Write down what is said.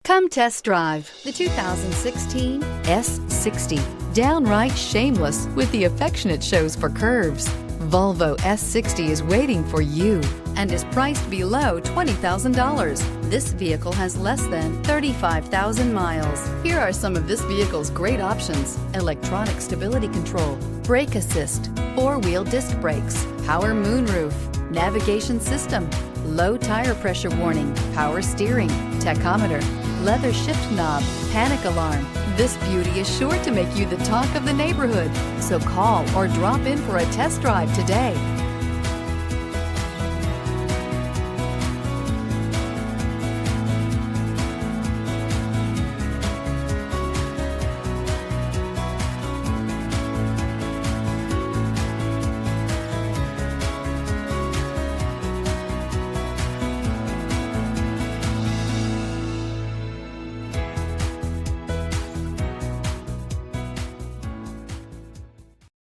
Come test drive the 2016 S60. Downright shameless with the affection it shows for curves. Volvo S60 is waiting for you and is priced below $20,000. This vehicle has less than 35,000 miles. Here are some of this vehicle's great options: electronic stability control, brake assist, four-wheel disc brakes, power moonroof, navigation system, low tire pressure warning, power steering, tachometer, leather shift knob, panic alarm. This beauty is sure to make you the talk of the neighborhood. So call or drop in for a test drive today.